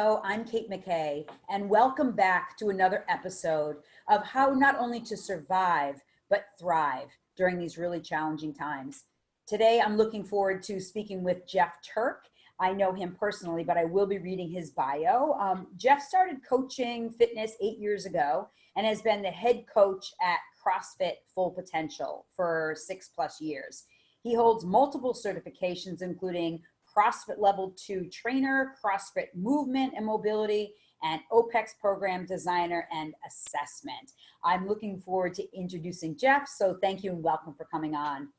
Hello, I'm Kate McKay, and welcome back to another episode of how not only to survive, but thrive during these really challenging times. Today, I'm looking forward to speaking with Geoff Turke. I know him personally, but I will be reading his bio. Geoff started coaching fitness 8 years ago and has been the head coach at CrossFit Full Potential for 6+ years. He holds multiple certifications, including CrossFit Level 2 trainer, CrossFit Movement and Mobility, and OPEX program designer and assessment. I'm looking forward to introducing Geoff, so thank you and welcome for coming on.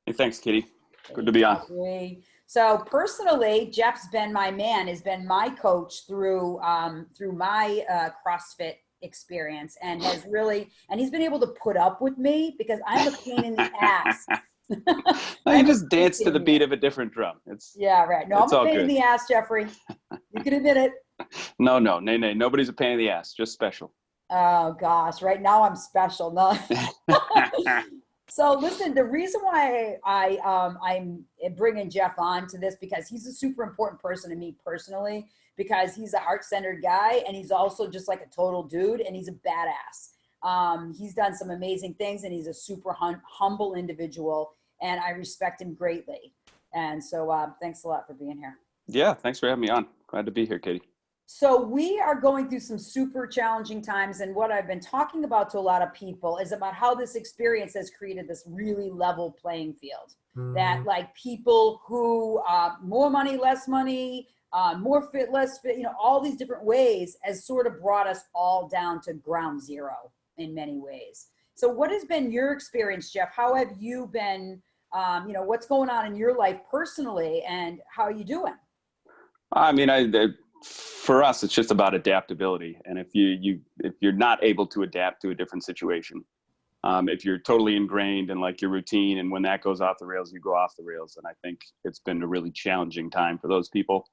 Hey, thanks, Kitty. Good to be on. So personally, Geoff's been my man, has been my coach through my CrossFit experience, and he's been able to put up with me because I'm a pain in the ass. You just dance to the beat of a different drum. Yeah, right. No, I'm a pain in the ass, Jeffrey. You can admit it. No, nobody's a pain in the ass. Just special. Oh gosh, right now I'm special. No. So listen, the reason why I'm bringing Geoff on to this, because he's a super important person to me personally, because he's a heart-centered guy and he's also just like a total dude and he's a badass. He's done some amazing things and he's a super humble individual and I respect him greatly. And so thanks a lot for being here. Yeah, thanks for having me on. Glad to be here, Katie. So we are going through some super challenging times, and what I've been talking about to a lot of people is about how this experience has created this really level playing field. That like people who more money, less money, more fit, less fit, all these different ways has sort of brought us all down to ground zero in many ways. So what has been your experience, Geoff? How have you been, what's going on in your life personally and how are you doing? I mean, for us, it's just about adaptability. And if you're not able to adapt to a different situation, if you're totally ingrained in like your routine, and when that goes off the rails, you go off the rails. And I think it's been a really challenging time for those people.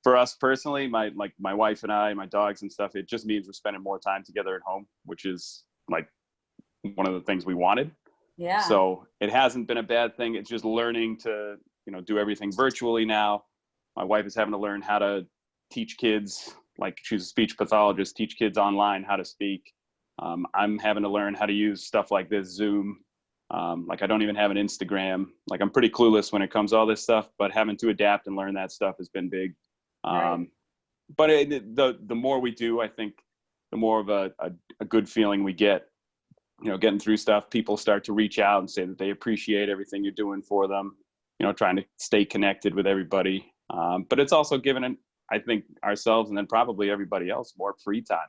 For us personally, my wife and I, my dogs and stuff, it just means we're spending more time together at home, which is like one of the things we wanted. Yeah. So it hasn't been a bad thing. It's just learning to, do everything virtually now. My wife is having to learn how to teach kids, like she's a speech pathologist, teach kids online how to speak. I'm having to learn how to use stuff like this, Zoom. Like I don't even have an Instagram. Like I'm pretty clueless when it comes to all this stuff, but having to adapt and learn that stuff has been big. Right. But the more we do, I think the more of a good feeling we get, getting through stuff. People start to reach out and say that they appreciate everything you're doing for them, trying to stay connected with everybody. But it's also given, I think, ourselves and then probably everybody else more free time,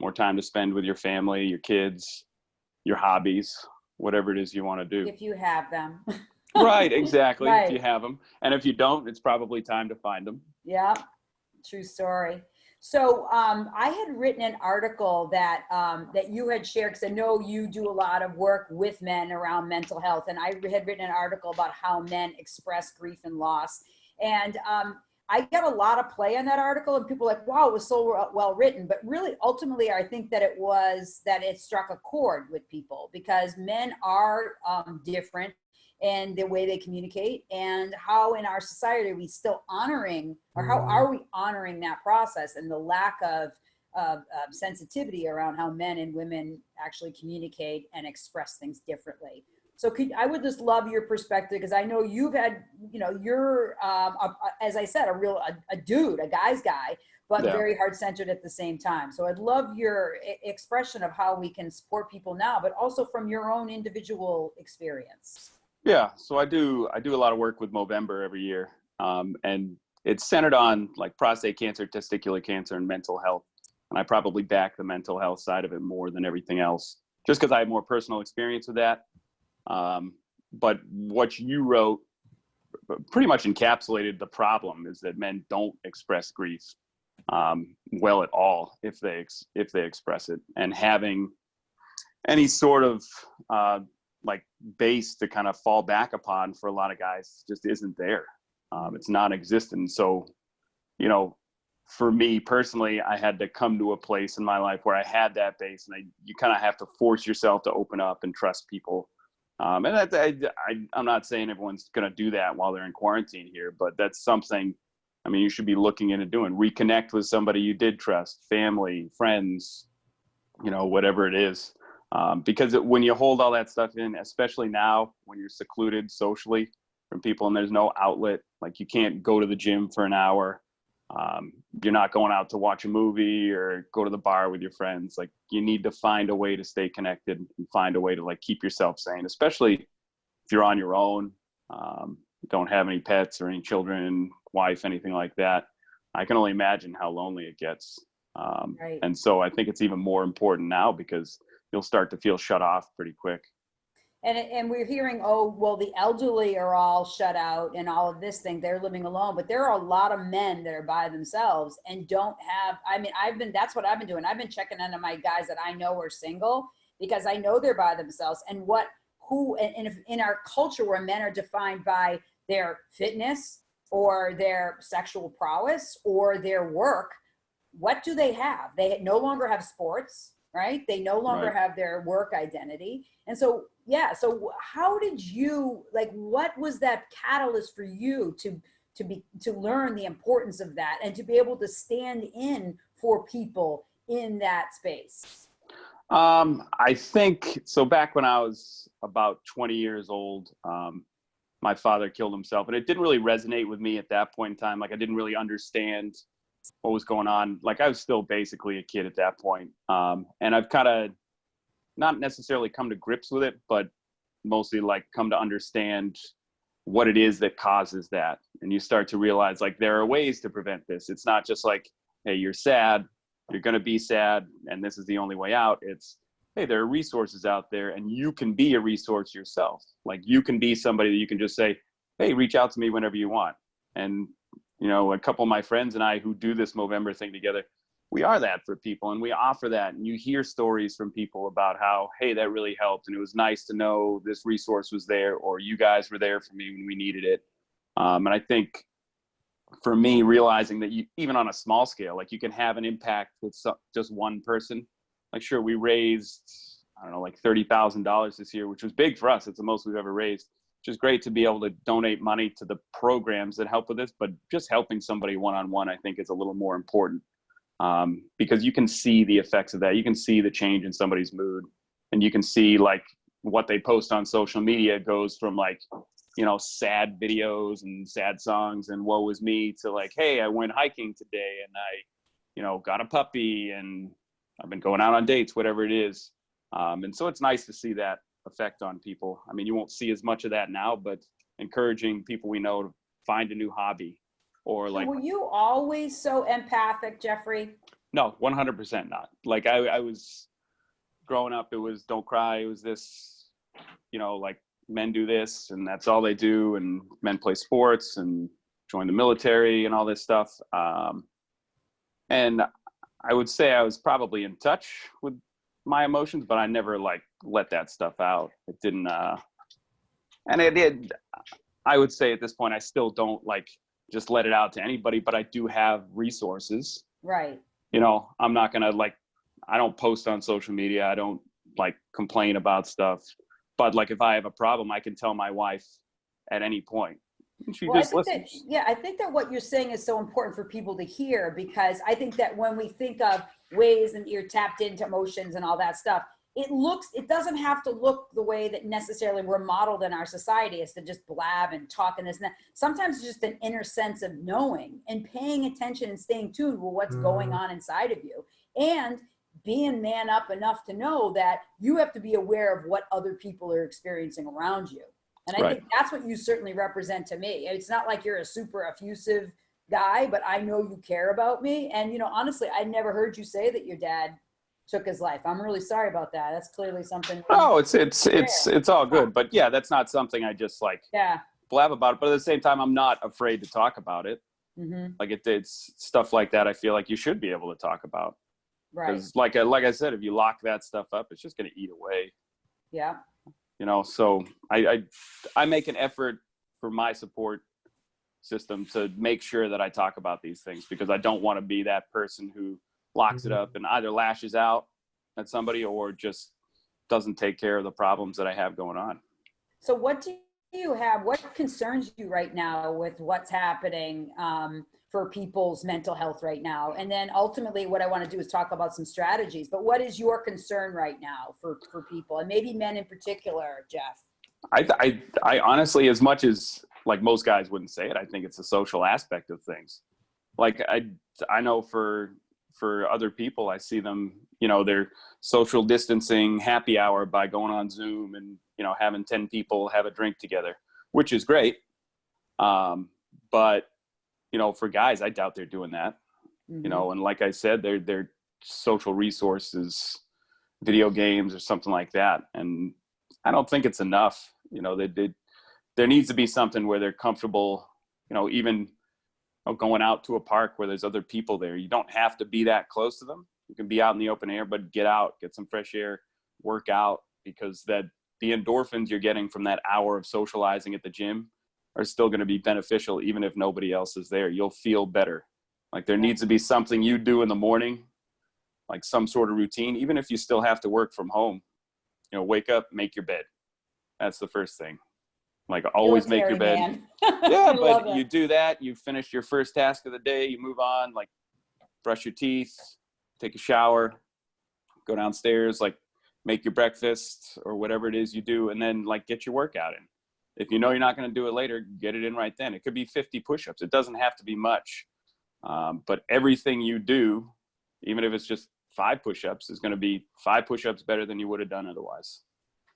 more time to spend with your family, your kids, your hobbies, whatever it is you want to do. If you have them. Right, exactly. Right. If you have them. And if you don't, it's probably time to find them. Yeah, true story. So I had written an article that you had shared, because I know you do a lot of work with men around mental health. And I had written an article about how men express grief and loss. And I got a lot of play on that article, and people were like, wow, it was so well written. But really, ultimately, I think that it struck a chord with people, because men are different in the way they communicate, and how in our society are we still honoring, or how are we honoring that process, and the lack of sensitivity around how men and women actually communicate and express things differently. So I would just love your perspective, because I know you've had, you're, as I said, a dude, a guy's guy, but very heart-centered at the same time. So I'd love your expression of how we can support people now, but also from your own individual experience. Yeah, so I do a lot of work with Movember every year, and it's centered on like prostate cancer, testicular cancer, and mental health. And I probably back the mental health side of it more than everything else, just because I have more personal experience with that. But what you wrote pretty much encapsulated the problem, is that men don't express grief well at all if they express it, and having any sort of like base to kind of fall back upon for a lot of guys just isn't there. It's non-existent. So, for me personally, I had to come to a place in my life where I had that base, and you kind of have to force yourself to open up and trust people. And I'm not saying everyone's going to do that while they're in quarantine here, but that's something I mean, you should be looking into doing, reconnect with somebody you did trust, family, friends, you know, whatever it is. Because when you hold all that stuff in, especially now when you're secluded socially from people and there's no outlet, like you can't go to the gym for an hour. You're not going out to watch a movie or go to the bar with your friends. Like you need to find a way to stay connected and find a way to like keep yourself sane, especially if you're on your own, don't have any pets or any children, wife, anything like that. I can only imagine how lonely it gets. Right. And so I think it's even more important now because you'll start to feel shut off pretty quick. And we're hearing, oh, well, the elderly are all shut out and all of this thing, they're living alone. But there are a lot of men that are by themselves and don't have, I mean, that's what I've been doing. I've been checking into my guys that I know are single because I know they're by themselves. And if in our culture where men are defined by their fitness or their sexual prowess or their work, what do they have? They no longer have sports, right? They no longer Right. have their work identity. And so, yeah. So how did you, like, what was that catalyst for you to learn the importance of that and to be able to stand in for people in that space? I think so. Back when I was about 20 years old, my father killed himself, and it didn't really resonate with me at that point in time. Like I didn't really understand what was going on. Like I was still basically a kid at that point. And I've kind of not necessarily come to grips with it, but mostly like come to understand what it is that causes that. And you start to realize like there are ways to prevent this. It's not just like, hey, you're sad, you're going to be sad, and this is the only way out. It's, hey, there are resources out there and you can be a resource yourself. Like you can be somebody that you can just say, hey, reach out to me whenever you want. And you know, a couple of my friends and I who do this Movember thing together, we are that for people and we offer that. And you hear stories from people about how, hey, that really helped. And it was nice to know this resource was there or you guys were there for me when we needed it. And I think for me, realizing that you, even on a small scale, like you can have an impact with just one person. Like, sure, we raised, I don't know, like $30,000 this year, which was big for us. It's the most we've ever raised. Which is great to be able to donate money to the programs that help with this, but just helping somebody one-on-one, I think is a little more important because you can see the effects of that. You can see the change in somebody's mood and you can see like what they post on social media goes from like, you know, sad videos and sad songs and woe is me to like, hey, I went hiking today and I, you know, got a puppy and I've been going out on dates, whatever it is. And so it's nice to see that effect on people. I mean, you won't see as much of that now, but encouraging people we know to find a new hobby or like. Were you always so empathic, Jeffrey? No, 100% not. Like I was growing up, it was don't cry. It was this, you know, like men do this and that's all they do. And men play sports and join the military and all this stuff. And I would say I was probably in touch with my emotions, but I never like let that stuff out. It didn't, and it did. I would say at this point, I still don't like just let it out to anybody, but I do have resources. Right. You know, I'm not going to like, I don't post on social media. I don't like complain about stuff, but like if I have a problem, I can tell my wife at any point. And she just listens. I think that what you're saying is so important for people to hear because I think that when we think of ways and you're tapped into emotions and all that stuff, it doesn't have to look the way that necessarily we're modeled in our society is to just blab and talk and this and that. Sometimes it's just an inner sense of knowing and paying attention and staying tuned with what's going on inside of you and being man up enough to know that you have to be aware of what other people are experiencing around you. And I think that's what you certainly represent to me. It's not like you're a super effusive guy, but I know you care about me. And, you know, honestly, I never heard you say that your dad took his life. I'm really sorry about that. That's clearly something. Oh, it's all good. But yeah, that's not something I just like blab about it. But at the same time, I'm not afraid to talk about it. Mm-hmm. Like it's stuff like that. I feel like you should be able to talk about. Right. Because like I said, if you lock that stuff up, it's just going to eat away. Yeah. You know, so I make an effort for my support system to make sure that I talk about these things because I don't want to be that person who locks it up and either lashes out at somebody or just doesn't take care of the problems that I have going on. So what do you have, what concerns you right now with what's happening for people's mental health right now? And then ultimately what I want to do is talk about some strategies, but what is your concern right now for people, and maybe men in particular, Geoff? I honestly, as much as like most guys wouldn't say it, I think it's a social aspect of things. Like I know for other people, I see them, you know, they're social distancing happy hour by going on Zoom and, you know, having 10 people have a drink together, which is great. But, you know, for guys, I doubt they're doing that, you know, and like I said, they're social resources, video games or something like that. And I don't think it's enough, you know, there needs to be something where they're comfortable, you know, even going out to a park where there's other people there. You don't have to be that close to them. You can be out in the open air, but get out, get some fresh air, work out, because the endorphins you're getting from that hour of socializing at the gym are still going to be beneficial, even if nobody else is there. You'll feel better. Like there needs to be something you do in the morning, like some sort of routine, even if you still have to work from home. You know, wake up, make your bed. That's the first thing. Like always make your bed. Yeah, but you do that, you finish your first task of the day, you move on, like brush your teeth, take a shower, go downstairs, like make your breakfast or whatever it is you do, and then like get your workout in. If you know you're not going to do it later, get it in right then. It could be 50 push-ups. It doesn't have to be much. But everything you do, even if it's just 5 push-ups, is going to be 5 push-ups better than you would have done otherwise.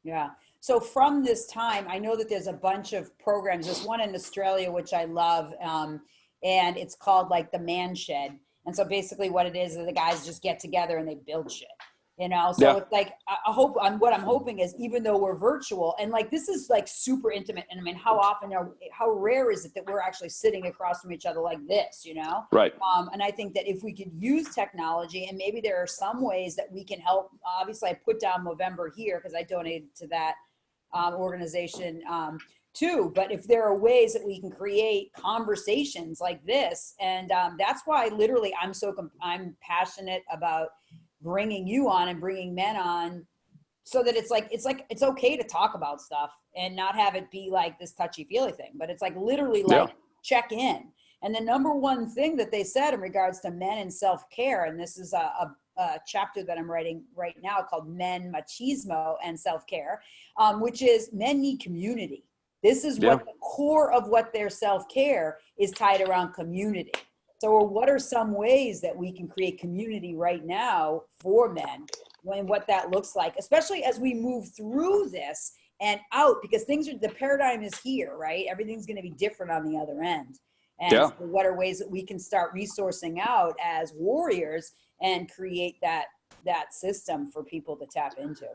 Yeah. So from this time, I know that there's a bunch of programs. There's one in Australia, which I love. And it's called like the Man Shed. And so basically what it is the guys just get together and they build shit, you know? So it's like, what I'm hoping is, even though we're virtual and like, this is like super intimate. And I mean, how rare is it that we're actually sitting across from each other like this, you know? Right. And I think that if we could use technology, and maybe there are some ways that we can help. Obviously I put down Movember here because I donated to that organization too, but if there are ways that we can create conversations like this, and that's why literally I'm passionate about bringing you on and bringing men on, so that it's okay to talk about stuff and not have it be like this touchy-feely thing, but it's like literally like check in. And the number one thing that they said in regards to men and self-care, and this is a chapter that I'm writing right now called Men, Machismo, and Self-Care, which is men need community. This is what the core of what their self-care is tied around community. So what are some ways that we can create community right now for men, when what that looks like, especially as we move through this and out, because the paradigm is here, right? Everything's going to be different on the other end. And so what are ways that we can start resourcing out as warriors and create that system for people to tap into?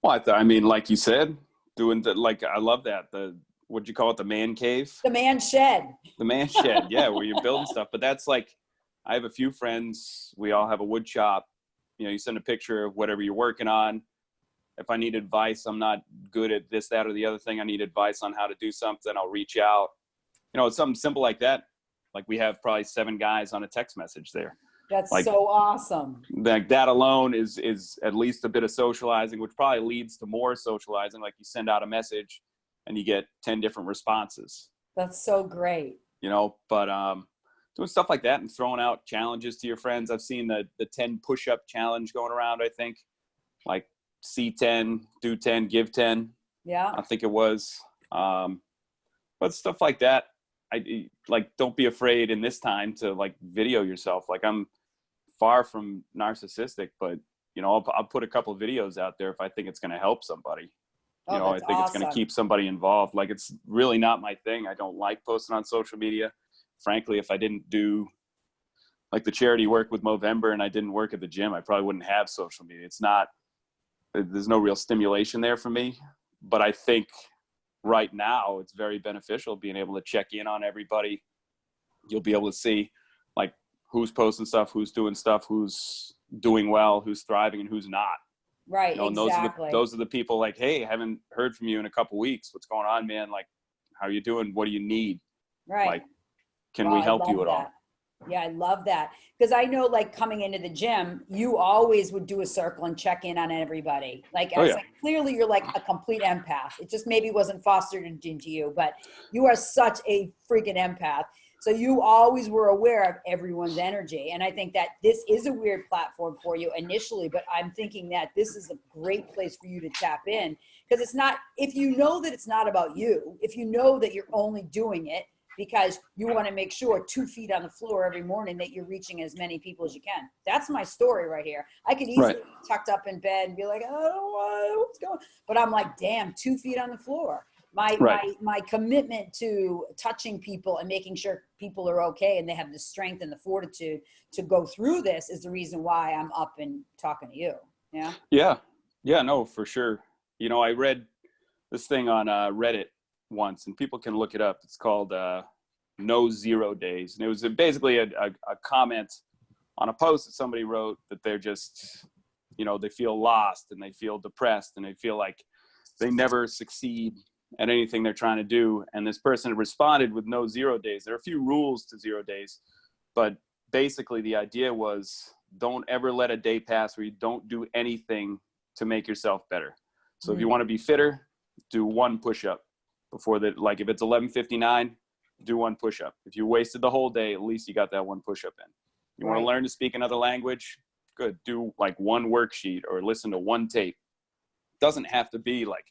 Well, I mean, like you said, doing I love that. What'd you call it? The man cave? The Man Shed. The Man Shed. Yeah. Where you're building stuff. But that's like, I have a few friends. We all have a wood shop. You know, you send a picture of whatever you're working on. If I need advice, I'm not good at this, that, or the other thing. I need advice on how to do something. I'll reach out. You know, it's something simple like that. Like we have probably 7 guys on a text message there. That's like, so awesome. Like that alone is at least a bit of socializing, which probably leads to more socializing. Like you send out a message and you get 10 different responses. That's so great. You know, but doing stuff like that and throwing out challenges to your friends. I've seen the 10 push-up challenge going around, I think. Like see 10, do 10, give 10. Yeah. I think it was. But stuff like that. I like, don't be afraid in this time to like video yourself. Like I'm far from narcissistic, but you know, I'll put a couple of videos out there if I think it's going to help somebody. You know, I think it's going to keep somebody involved. Like it's really not my thing. I don't like posting on social media. Frankly, if I didn't do like the charity work with Movember and I didn't work at the gym, I probably wouldn't have social media. There's no real stimulation there for me. But I think right now it's very beneficial being able to check in on everybody. You'll be able to see like who's posting stuff, who's doing stuff, who's doing well, who's thriving, and who's not. Right. You know, exactly. And those are the people like, hey, haven't heard from you in a couple weeks. What's going on, man? Like, how are you doing? What do you need? Right. Like, can we help you at all? Yeah, I love that. Because I know like coming into the gym, you always would do a circle and check in on everybody. Like, like clearly you're like a complete empath. It just maybe wasn't fostered into you, but you are such a freaking empath. So you always were aware of everyone's energy. And I think that this is a weird platform for you initially, but I'm thinking that this is a great place for you to tap in, because it's not, if you know that it's not about you, if you know that you're only doing it because you want to make sure 2 feet on the floor every morning that you're reaching as many people as you can. That's my story right here. I could easily be tucked up in bed and be like, I don't know what's going on. But I'm like, damn, 2 feet on the floor. My commitment to touching people and making sure people are okay and they have the strength and the fortitude to go through this is the reason why I'm up and talking to you. Yeah. Yeah. Yeah, no, for sure. You know, I read this thing on Reddit once, and people can look it up. It's called No 0 Days. And it was basically a comment on a post that somebody wrote that they're just, you know, they feel lost and they feel depressed and they feel like they never succeed at anything they're trying to do. And this person responded with no 0 days. There are a few rules to 0 days, but basically the idea was don't ever let a day pass where you don't do anything to make yourself better. So if you want to be fitter, do 1 push-up before that. Like if it's 11:59, do 1 push-up. If you wasted the whole day, at least you got that 1 push-up in. You want to learn to speak another language? Good. Do like 1 worksheet or listen to 1 tape. Doesn't have to be like,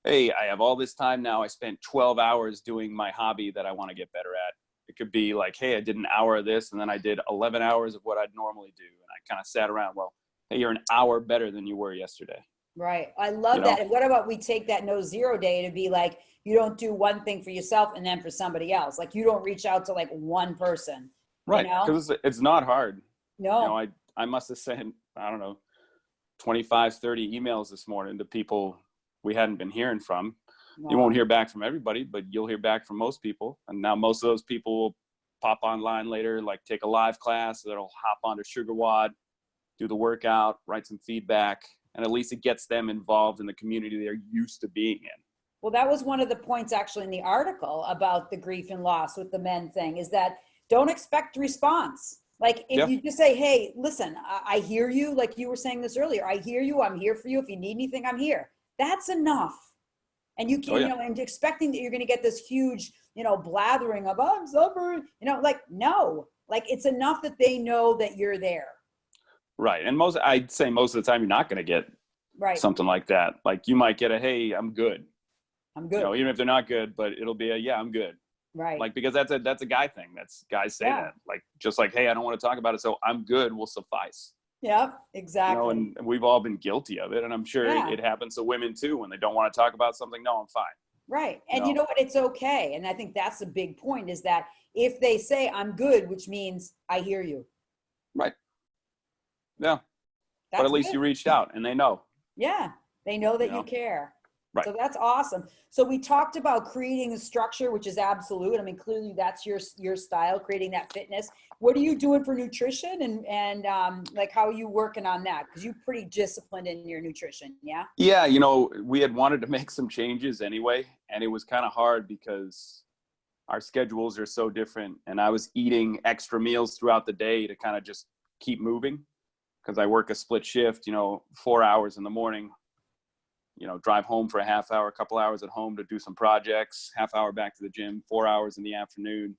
hey, I have all this time now. I spent 12 hours doing my hobby that I want to get better at. It could be like, hey, I did an hour of this and then I did 11 hours of what I'd normally do. And I kind of sat around, well, hey, you're an hour better than you were yesterday. Right. I love that. And what about we take that no 0 day to be like, you don't do 1 thing for yourself and then for somebody else. Like you don't reach out to like 1 person. Right. You know? Because it's not hard. No. You know, I must have sent, I don't know, 25, 30 emails this morning to people we hadn't been hearing from. Wow. You won't hear back from everybody, but you'll hear back from most people. And now most of those people will pop online later, like take a live class, that'll hop onto SugarWOD, do the workout, write some feedback, and at least it gets them involved in the community they're used to being in. Well, that was one of the points actually in the article about the grief and loss with the men thing, is that don't expect response. Like if you just say, hey, listen, I hear you. Like you were saying this earlier, I hear you. I'm here for you. If you need anything, I'm here. That's enough. And you can, you know, and expecting that you're going to get this huge, you know, blathering of, oh, I'm suffering, you know, like, no, like it's enough that they know that you're there. Right. And I'd say most of the time you're not going to get something like that. Like you might get a, hey, I'm good. I'm good. You know, even if they're not good, but it'll be a, yeah, I'm good. Right. Like, because that's a guy thing. That's guys say that, like, just like, hey, I don't want to talk about it. So I'm good will suffice. Yeah, exactly. You know, and we've all been guilty of it. And I'm sure it happens to women too, when they don't want to talk about something. No, I'm fine. Right. And you know what? It's okay. And I think that's the big point, is that if they say I'm good, which means I hear you. Right. Yeah. But at least you reached out and they know. Yeah. They know that you care. Right. So that's awesome. So we talked about creating a structure, which is absolute. I mean, clearly that's your style, creating that fitness. What are you doing for nutrition and like how are you working on that? Because you're pretty disciplined in your nutrition. Yeah. Yeah. You know, we had wanted to make some changes anyway, and it was kind of hard because our schedules are so different. And I was eating extra meals throughout the day to kind of just keep moving, because I work a split shift, you know, 4 hours in the morning, you know, drive home for a half hour, a couple hours at home to do some projects, half hour back to the gym, 4 hours in the afternoon.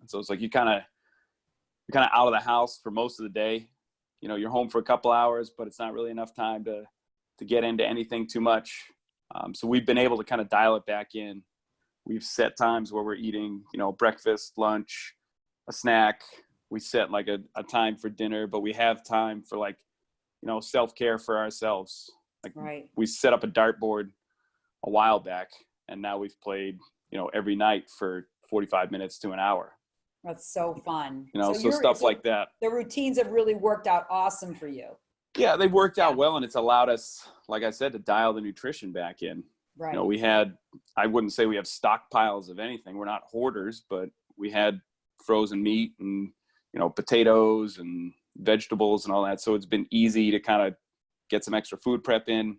And so it's like you're kind of out of the house for most of the day. You know, you're home for a couple hours, but it's not really enough time to get into anything too much. So we've been able to kind of dial it back in. We've set times where we're eating, you know, breakfast, lunch, a snack. We set like a time for dinner, but we have time for like, you know, self-care for ourselves. Like we set up a dartboard a while back, and now we've played, you know, every night for 45 minutes to an hour. That's so fun. You know, so stuff like that. The routines have really worked out awesome for you. Yeah, they've worked out well, and it's allowed us, like I said, to dial the nutrition back in. Right. You know, I wouldn't say we have stockpiles of anything. We're not hoarders, but we had frozen meat and, you know, potatoes and vegetables and all that. So it's been easy to kind of get some extra food prep in,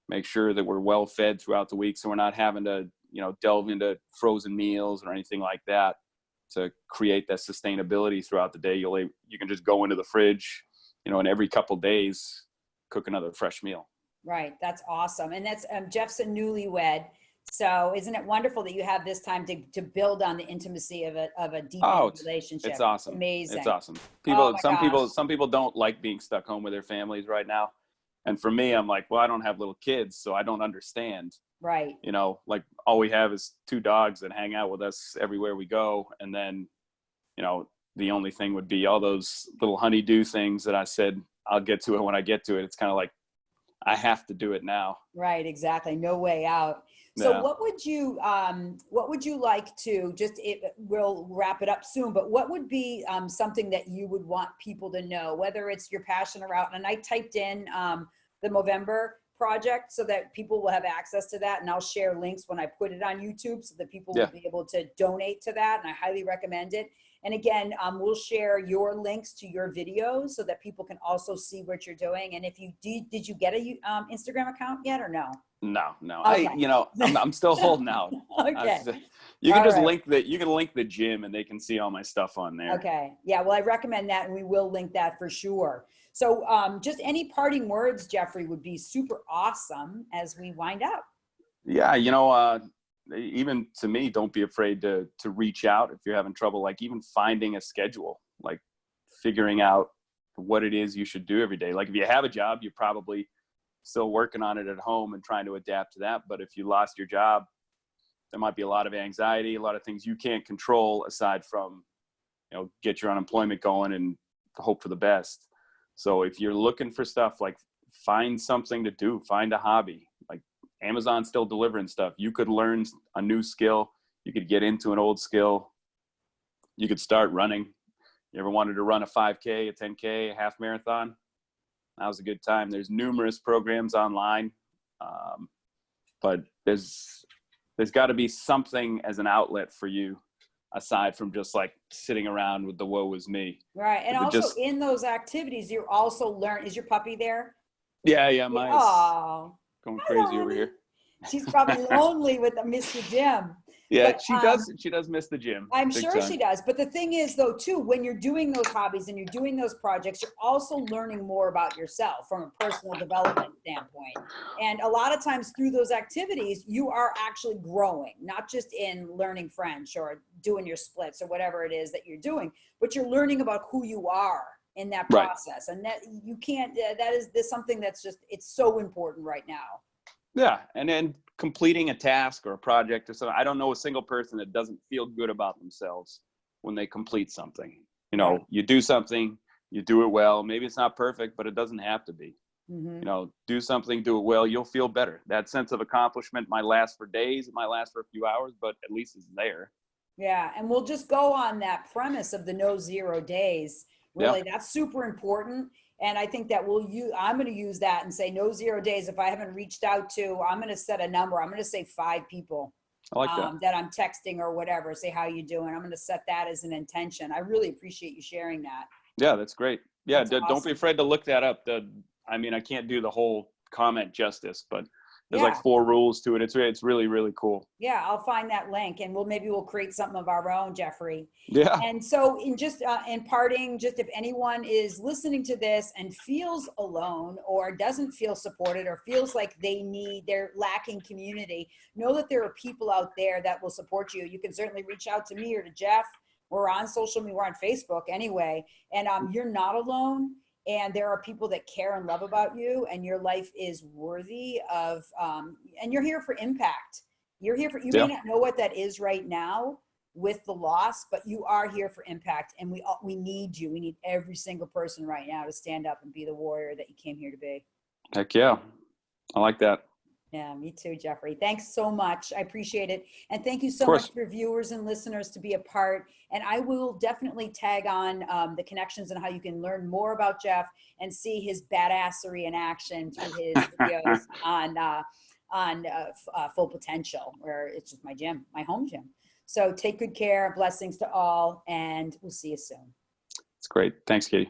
make sure that we're well fed throughout the week. So we're not having to, you know, delve into frozen meals or anything like that to create that sustainability throughout the day. You can just go into the fridge, you know, and every couple days cook another fresh meal. Right. That's awesome. And that's Geoff's a newlywed. So isn't it wonderful that you have this time to build on the intimacy of a deepening relationship? It's awesome. Amazing. It's awesome. Oh my gosh. Some people don't like being stuck home with their families right now. And for me, I'm like, well, I don't have little kids, so I don't understand. Right. You know, like all we have is 2 dogs that hang out with us everywhere we go. And then, you know, the only thing would be all those little honeydew things that I said, I'll get to it when I get to it. It's kind of like, I have to do it now. Right, exactly. No way out. So Yeah. what would you like to we'll wrap it up soon, but what would be something that you would want people to know, whether it's your passion around, and I typed in the Movember project so that people will have access to that, and I'll share links when I put it on YouTube so that people will be able to donate to that, and I highly recommend it. And again, we'll share your links to your videos so that people can also see what you're doing. And if you did you get a Instagram account yet or no? No. Okay. I'm still holding out. Okay. You can All just right. you can link the gym and they can see all my stuff on there. Okay. Yeah. Well, I recommend that, and we will link that for sure. So just any parting words, Jeffrey, would be super awesome as we wind up. Yeah. Even to me, don't be afraid to reach out if you're having trouble, like even finding a schedule, like figuring out what it is you should do every day. Like if you have a job, you're probably still working on it at home and trying to adapt to that. But if you lost your job, there might be a lot of anxiety, a lot of things you can't control aside from, get your unemployment going and hope for the best. So if you're looking for stuff, like find something to do, find a hobby. Like Amazon's still delivering stuff. You could learn a new skill. You could get into an old skill. You could start running. You ever wanted to run a 5K, a 10K, a half marathon? Now's a good time. There's numerous programs online, but there's got to be something as an outlet for you aside from just like sitting around with the woe is me. Right. And also in those activities, you're also is your puppy there? Yeah. Mine's going crazy over here. She's probably lonely with Mr. Jim. Yeah, she does miss the gym. I'm sure she does. But the thing is, though, too, when you're doing those hobbies and you're doing those projects, you're also learning more about yourself from a personal development standpoint. And a lot of times through those activities, you are actually growing, not just in learning French or doing your splits or whatever it is that you're doing, but you're learning about who you are in that process. Right. And that you can't, there's something that's just, it's so important right now. Yeah. And then completing a task or a project or something. I don't know a single person that doesn't feel good about themselves when they complete something. You do something, you do it well. Maybe it's not perfect, but it doesn't have to be. Mm-hmm. Do something, do it well. You'll feel better. That sense of accomplishment might last for days. It might last for a few hours, but at least it's there. Yeah. And we'll just go on that premise of the no 0 days. Really, that's super important. And I think that I'm going to use that and say no 0 days. If I haven't reached out to, I'm going to set a number. I'm going to say 5 people I like that I'm texting or whatever. Say, how you doing? I'm going to set that as an intention. I really appreciate you sharing that. Yeah, that's great. Yeah, that's awesome. Don't be afraid to look that up. I can't do the whole comment justice, but there's like 4 rules to it. It's really, really cool. Yeah, I'll find that link and maybe we'll create something of our own, Jeffrey. Yeah. And so in parting, just if anyone is listening to this and feels alone or doesn't feel supported or feels like they're lacking community, know that there are people out there that will support you. You can certainly reach out to me or to Geoff. We're on social media, we're on Facebook anyway. And you're not alone. And there are people that care and love about you, and your life is worthy of, and you're here for impact. You may not know what that is right now with the loss, but you are here for impact, and we need you. We need every single person right now to stand up and be the warrior that you came here to be. Heck yeah. I like that. Yeah, me too, Jeffrey. Thanks so much. I appreciate it. And thank you so much for viewers and listeners to be a part. And I will definitely tag on the connections and how you can learn more about Geoff and see his badassery in action through his videos on Full Potential, where it's just my gym, my home gym. So take good care. Blessings to all, and we'll see you soon. It's great. Thanks, Katie.